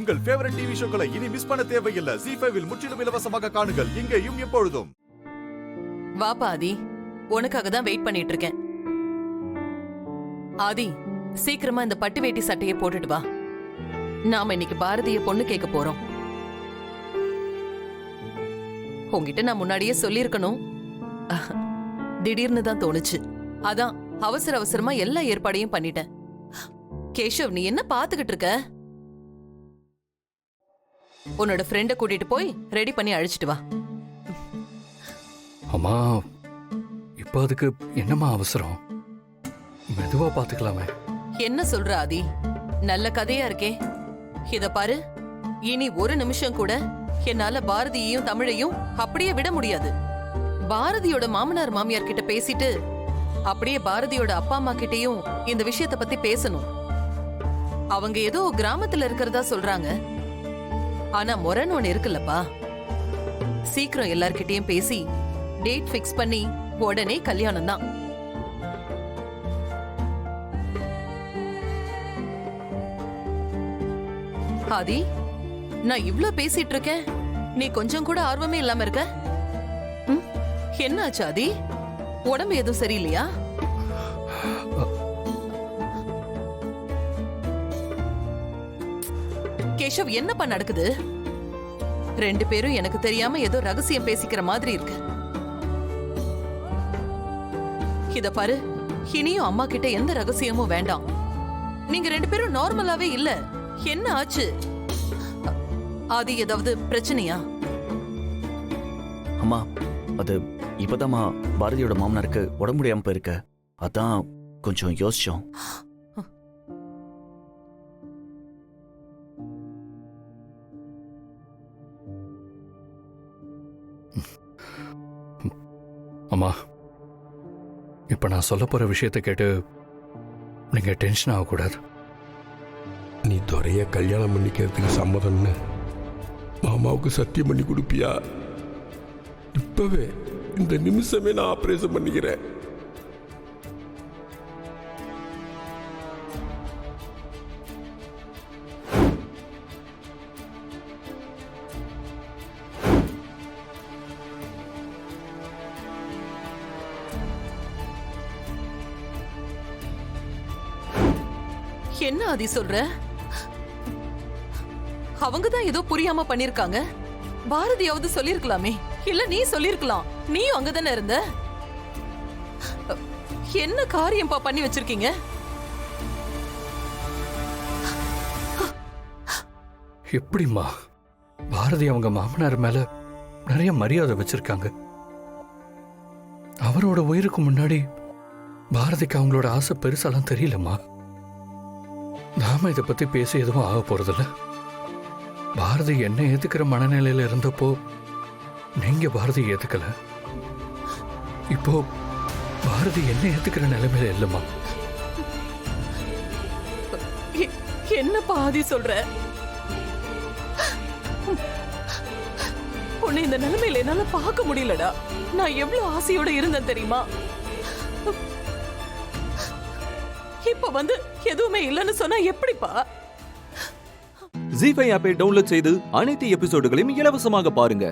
உங்கள் favourite TV ஷோக்களை இனி miss பண்ண தேவையில்லை. ZEE5 இல் முற்றிலும் இலவசமாக காணுங்கள், இங்கேயும் எப்பொழுதும். வாப்பா ஆதி, உனக்காக தான் வெயிட் பண்ணிட்டு இருக்கேன். ஆதி, சீக்கிரமா இந்த பட்டு வேட்டி சட்டையை போட்டுட்டு வா. நாம இன்னைக்கு பாரதிய பொண்ணு கேட்க போறோம். உங்ககிட்ட நான் முன்னாடியே சொல்லியிருக்கணும், திடீர்னு தான் தோணுச்சு. அதான் அவசர அவசரமா எல்லா ஏற்பாடையும் பண்ணிட்டேன். கேஷவ், நீ என்ன பாத்துக்கிட்டு இருக்க? உன்னோட ஃப்ரெண்ட கூட்டிட்டு போய் ரெடி பண்ணி அழைச்சிட்டு வா. அம்மா, இப்ப அதுக்கு என்னம்மா அவசரம்? மெதுவா பாத்துக்கலாமே. என்ன சொல்ற ஆதி? நல்ல கதையா இருக்கே. இத பாரு, இனி ஒரு நிமிஷம் கூட என்னால பாரதியையும் தமிழையும் அப்படியே விட முடியாது. பாரதியோட மாமனார் மாமியார் கிட்ட பேசிட்டு அப்படியே பாரதியோட அப்பா அம்மா கிட்டயும் இந்த விஷயத்த பத்தி பேசணும். அவங்க ஏதோ கிராமத்துல இருக்கிறதா சொல்றாங்க, ஆனா முரண் ஒண்ணு இருக்குல்லப்பா. சீக்கிரம் எல்லார்கிட்டயும் பேசி டேட் பிக்ஸ் பண்ணி உடனே கல்யாணம் தான். ஆதி, நான் இவ்ளோ பேசிட்டு இருக்கேன், நீ கொஞ்சம் கூட ஆர்வமே இல்லாம இருக்க. என்ன ஆச்சு ஆதி? உடம்பு எதுவும் சரியில்லையா? கேஷவ், என்னப்பா நடக்குது? ரெண்டு பேரும் எனக்கு தெரியாம ஏதோ ரகசியம் பேசிக்கிற மாதிரி இருக்கு. இத பாரு, இனியும் அம்மா கிட்ட எந்த ரகசியமும் வேண்டாம். நீங்க ரெண்டு பேரும் நார்மலாவே இல்ல. என்ன ஆச்சு? ஆதி, ஏதாவது பிரச்சனையா? அம்மா, அது இப்பதாம்மா பாரதியோட மாமனாருக்கு உடம்பு முடியாம போயிருக்க. அதான் கொஞ்சம் யோசிச்சோம். அம்மா, இப்ப நான் சொல்ல போற விஷயத்தை கேட்டு நீங்க டென்ஷன் ஆகக்கூடாது. நீ துறைய கல்யாணம் பண்ணிக்கிறதுக்கு சம்மதம்னு மாமாவுக்கு சத்தியம் பண்ணி கொடுப்பியா? இப்பவே இந்த நிமிஷமே நான் ஆபரேஷன் பண்ணிக்கிறேன். என்ன ஆதி சொல்ற? அவங்கதான் ஏதோ புரியாம பண்ணிருக்காங்க. பாரதியாவது சொல்லிருக்கலாமே, இல்ல நீ சொல்லிருக்கலாம். நீயும் அங்கதானே இருந்த. என்ன காரியம்பா பண்ணி வச்சிருக்கீங்க? எப்படிம்மா? பாரதி அவங்க மாமனார் மேல நிறைய மரியாதை வச்சிருக்காங்க. அவரோட உயிருக்கு முன்னாடி பாரதிக்கு அவங்களோட ஆசை பெருசாலாம் தெரியலம்மா. நாம இதை பத்தி பேசி எதுவும் ஆக போறதில்ல. பாரதி என்ன ஏத்துக்கிற மனநிலையில இருந்தப்போ நீங்க பாரதி ஏத்துக்கல. இப்போ பாரதி என்ன ஏத்துக்கிற நிலைமையில இல்லம்மா. என்ன பாதி சொல்ற? உன்னை இந்த நிலைமையில என்னால பார்க்க முடியலடா. நான் எவ்வளவு ஆசையோட இருந்தேன் தெரியுமா? இப்ப வந்து எதுவுமே இல்லைன்னு சொன்னா எப்படிப்பா? ZEE5 ஆப்பை டவுன்லோட் செய்து அனைத்து எபிசோடுகளையும் இலவசமாக பாருங்க.